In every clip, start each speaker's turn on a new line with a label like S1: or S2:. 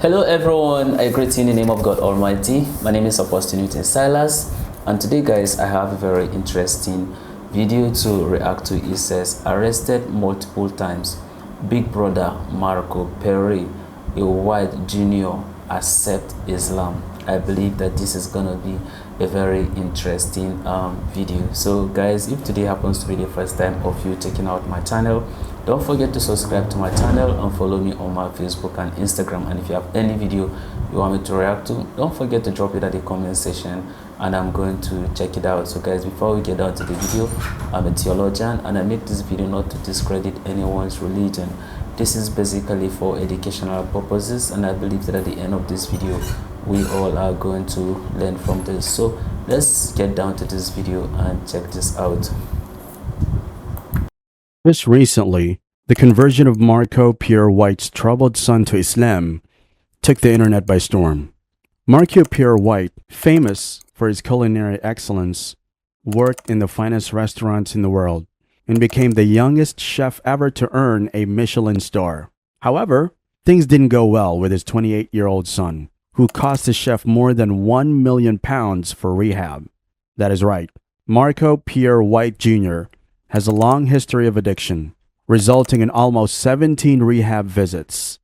S1: Hello everyone, I greet you in the name of God Almighty. My name is Apostle Newton Silas, and today guys I have a very interesting video to react to. It says, arrested multiple times, Big Brother Msrco Pierre, a white junior, accept Islam. I believe that this is gonna be a very interesting video. So guys, if today happens to be the first time of you checking out my channel, don't forget to subscribe to my channel and follow me on my Facebook and Instagram. And if you have any video you want me to react to, don't forget to drop it at the comment section and I'm going to check it out. So guys, before we get down to the video, I'm a theologian and I make this video not to discredit anyone's religion. This is basically for educational purposes, and I believe that at the end of this video we all are going to learn from this. So let's get down to this video and check this out.
S2: Just recently, the conversion of Msrco Pierre White's troubled son to Islam took the internet by storm. Msrco Pierre White, famous for his culinary excellence, worked in the finest restaurants in the world and became the youngest chef ever to earn a Michelin star. However, things didn't go well with his 28-year-old son, who cost the chef more than £1 million for rehab. That is right, Msrco Pierre White Jr. has a long history of addiction, resulting in almost 17 rehab visits.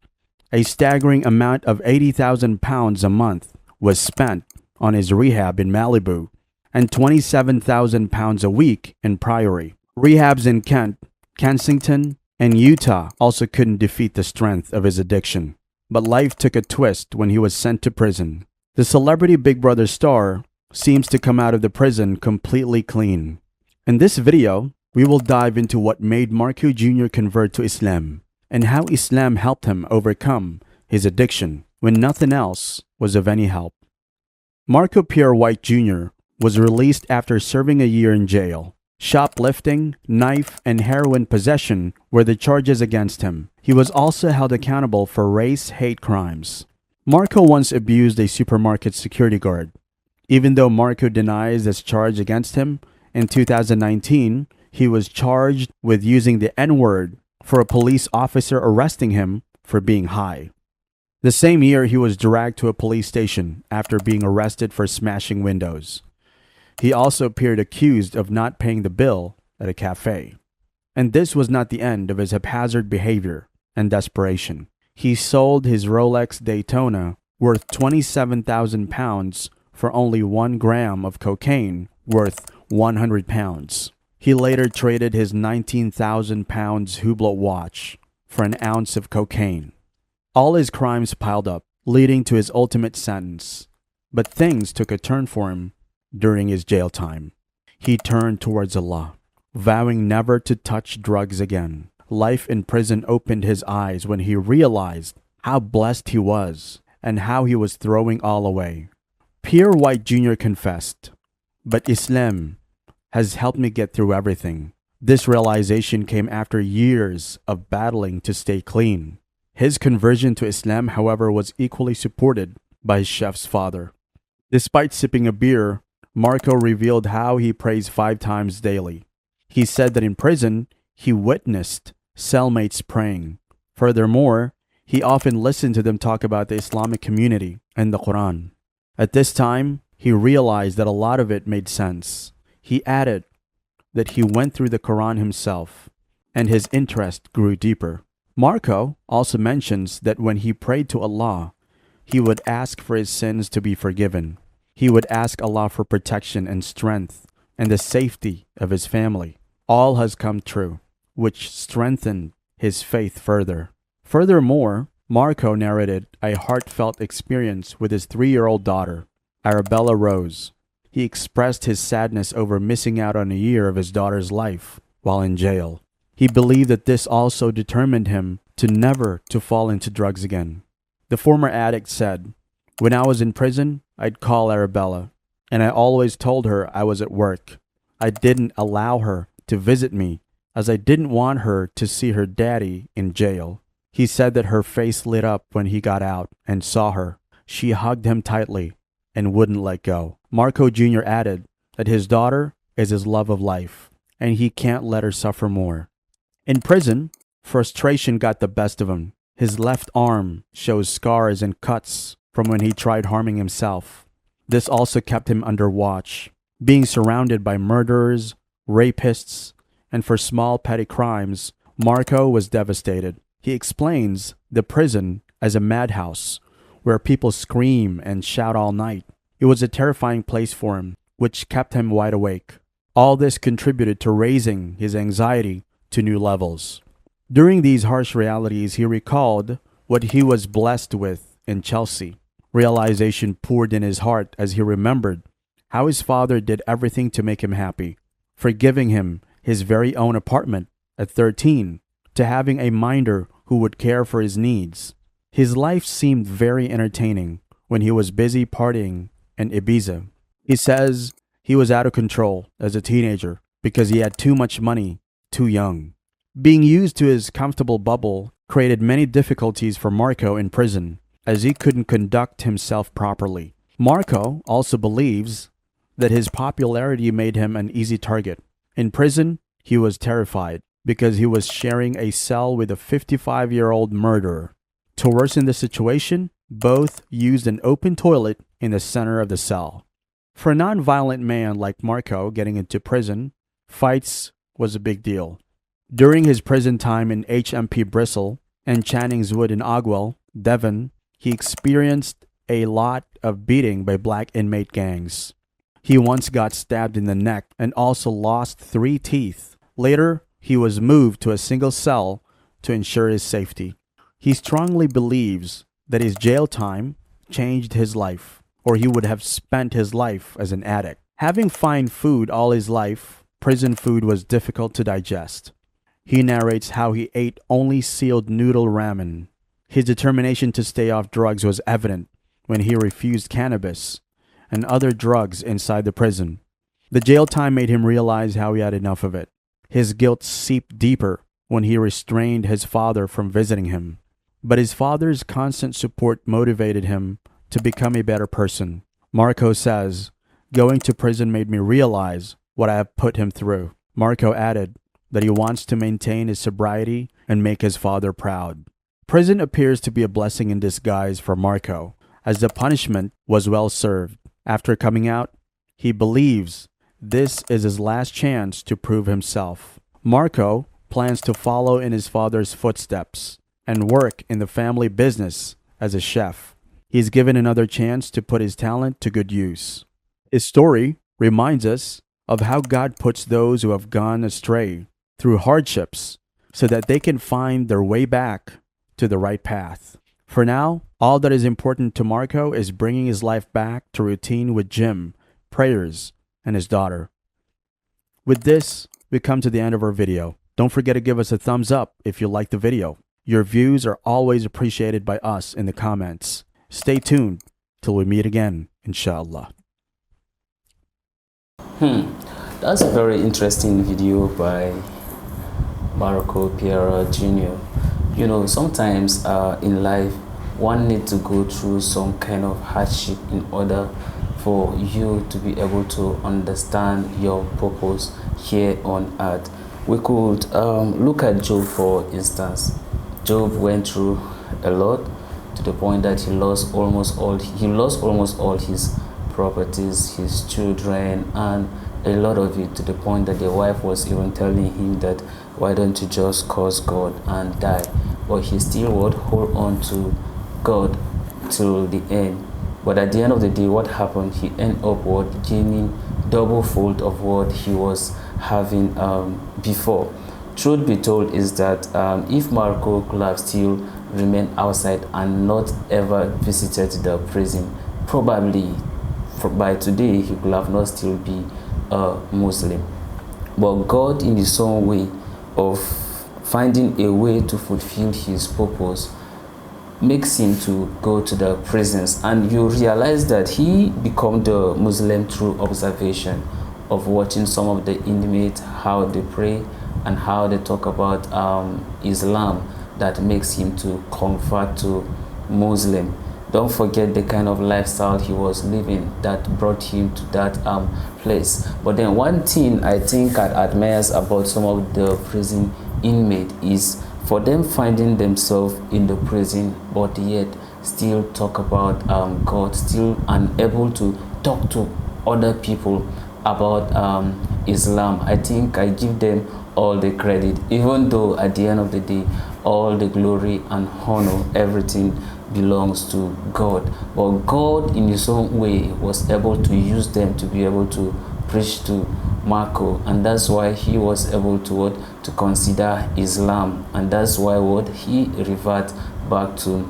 S2: A staggering amount of £80,000 a month was spent on his rehab in Malibu and £27,000 a week in Priory. Rehabs in Kent, Kensington, and Utah also couldn't defeat the strength of his addiction. But life took a twist when he was sent to prison. The celebrity Big Brother star seems to come out of the prison completely clean. In this video, we will dive into what made Msrco Jr. convert to Islam and how Islam helped him overcome his addiction when nothing else was of any help. Msrco Pierre White Jr. was released after serving a year in jail. Shoplifting, knife, and heroin possession were the charges against him. He was also held accountable for race-hate crimes. Msrco once abused a supermarket security guard. Even though Msrco denies this charge against him, in 2019, he was charged with using the N-word for a police officer arresting him for being high. The same year, he was dragged to a police station after being arrested for smashing windows. He also appeared accused of not paying the bill at a cafe. And this was not the end of his haphazard behavior and desperation. He sold his Rolex Daytona worth £27,000 for only 1 gram of cocaine worth £100. He later traded his £19,000 Hublot watch for an ounce of cocaine. All his crimes piled up, leading to his ultimate sentence. But things took a turn for him during his jail time. He turned towards Allah, vowing never to touch drugs again. Life in prison opened his eyes when he realized how blessed he was and how he was throwing all away. Pierre White Jr. confessed, "But Islam has helped me get through everything." This realization came after years of battling to stay clean. His conversion to Islam, however, was equally supported by his chef's father. Despite sipping a beer, Msrco revealed how he prays 5 times daily. He said that in prison, he witnessed cellmates praying. Furthermore, he often listened to them talk about the Islamic community and the Quran. At this time, he realized that a lot of it made sense. He added that he went through the Quran himself, and his interest grew deeper. Msrco also mentions that when he prayed to Allah, he would ask for his sins to be forgiven. He would ask Allah for protection and strength and the safety of his family. All has come true, which strengthened his faith further. Furthermore, Msrco narrated a heartfelt experience with his 3-year-old daughter, Arabella Rose. He expressed his sadness over missing out on a year of his daughter's life while in jail. He believed that this also determined him to never to fall into drugs again. The former addict said, "When I was in prison, I'd call Arabella, and I always told her I was at work. I didn't allow her to visit me as I didn't want her to see her daddy in jail." He said that her face lit up when he got out and saw her. She hugged him tightly and wouldn't let go. Msrco Jr. added that his daughter is his love of life, and he can't let her suffer more. In prison, frustration got the best of him. His left arm shows scars and cuts from when he tried harming himself. This also kept him under watch, being surrounded by murderers, rapists, and for small petty crimes. Msrco was devastated. He explains the prison as a madhouse where people scream and shout all night. It was a terrifying place for him, which kept him wide awake. All this contributed to raising his anxiety to new levels. During these harsh realities, he recalled what he was blessed with in Chelsea. Realization poured in his heart as he remembered how his father did everything to make him happy, forgiving him his very own apartment at 13, to having a minder who would care for his needs. His life seemed very entertaining when he was busy partying in Ibiza. He says he was out of control as a teenager because he had too much money too young. Being used to his comfortable bubble created many difficulties for Msrco in prison, as he couldn't conduct himself properly. Msrco also believes that his popularity made him an easy target. In prison, he was terrified because he was sharing a cell with a 55-year-old murderer. To worsen the situation, both used an open toilet in the center of the cell. For a non-violent man like Msrco getting into prison, fights was a big deal. During his prison time in HMP Bristol and Channings Wood in Agwell, Devon, he experienced a lot of beating by black inmate gangs. He once got stabbed in the neck and also lost 3 teeth. Later, he was moved to a single cell to ensure his safety. He strongly believes that his jail time changed his life, or he would have spent his life as an addict. Having fine food all his life, prison food was difficult to digest. He narrates how he ate only sealed noodle ramen. His determination to stay off drugs was evident when he refused cannabis and other drugs inside the prison. The jail time made him realize how he had enough of it. His guilt seeped deeper when he restrained his father from visiting him. But his father's constant support motivated him to become a better person. Msrco says, "Going to prison made me realize what I have put him through." Msrco added that he wants to maintain his sobriety and make his father proud. Prison appears to be a blessing in disguise for Msrco, as the punishment was well served. After coming out, he believes this is his last chance to prove himself. Msrco plans to follow in his father's footsteps and work in the family business as a chef. He's given another chance to put his talent to good use. His story reminds us of how God puts those who have gone astray through hardships so that they can find their way back to the right path. For now, all that is important to Msrco is bringing his life back to routine with gym, prayers, and his daughter. With this, we come to the end of our video. Don't forget to give us a thumbs up if you like the video. Your views are always appreciated by us in the comments. Stay tuned till we meet again, inshallah.
S1: That's a very interesting video by Msrco Pierre Jr. You know, sometimes in life, one needs to go through some kind of hardship in order for you to be able to understand your purpose here on earth. We could look at Job, for instance. Job went through a lot to the point that he lost almost all his properties, his children, and a lot of it, to the point that the wife was even telling him that, why don't you just curse God and die? But he still would hold on to God till the end. But at the end of the day, what happened? He ended up gaining double fold of what he was having before. Truth be told is that if Msrco could have still remained outside and not ever visited the prison, probably by today he could have not still be a Muslim. But God, in his own way of finding a way to fulfill his purpose, makes him to go to the prisons, and you realize that he become the Muslim through observation of watching some of the inmates, how they pray and how they talk about Islam, that makes him to convert to Muslim. Don't forget the kind of lifestyle he was living that brought him to that place. But then one thing I think I admire about some of the prison inmates is for them finding themselves in the prison, but yet still talk about God, still unable to talk to other people about Islam. I think I give them all the credit, even though at the end of the day all the glory and honor, everything belongs to God. But God in his own way was able to use them to be able to preach to Msrco, and that's why he was able to what, to consider Islam, and that's why what, he revert back to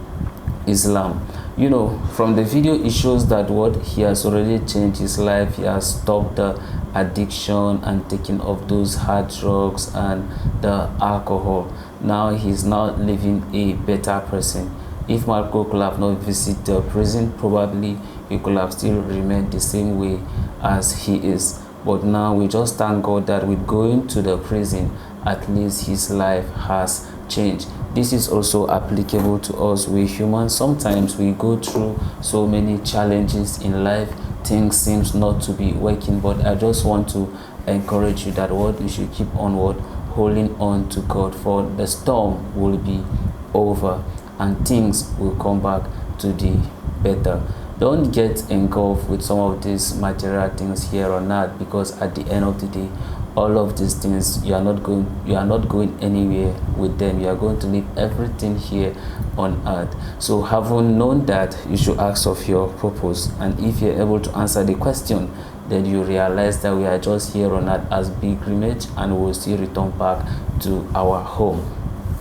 S1: Islam. You know, from the video it shows that what, he has already changed his life. He has stopped the addiction and taking of those hard drugs and the alcohol. Now he's now living a better person. If Msrco could have not visited the prison, probably he could have still remained the same way as he is. But now we just thank God that with going to the prison, at least his life has changed. This is also applicable to us. We humans, sometimes we go through so many challenges in life. Things seems not to be working, but I just want to encourage you that what, you should keep on what, holding on to God, for the storm will be over and things will come back to the better. Don't get engulfed with some of these material things here on earth, because at the end of the day, all of these things, you are not going anywhere with them. You are going to leave everything here on earth. So having known that, you should ask of your purpose, and if you're able to answer the question, then you realize that we are just here on earth as pilgrimage, and we will still return back to our home.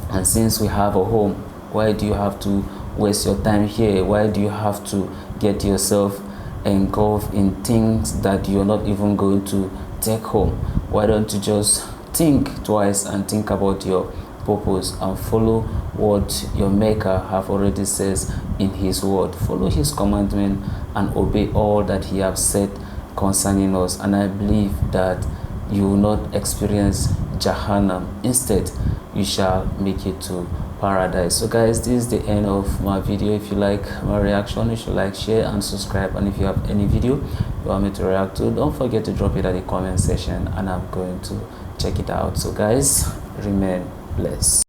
S1: And since we have a home, why do you have to waste your time here? Why do you have to get yourself engulfed in things that you're not even going to take home? Why don't you just think twice and think about your purpose and follow what your maker have already says in his word? Follow his commandment and obey all that he have said concerning us, and I believe that you will not experience Jahannam. Instead, you shall make it to paradise. So guys, this is the end of my video. If you like my reaction, you should like, share and subscribe, and if you have any video you want me to react to, don't forget to drop it at the comment section and I'm going to check it out. So guys, remain blessed.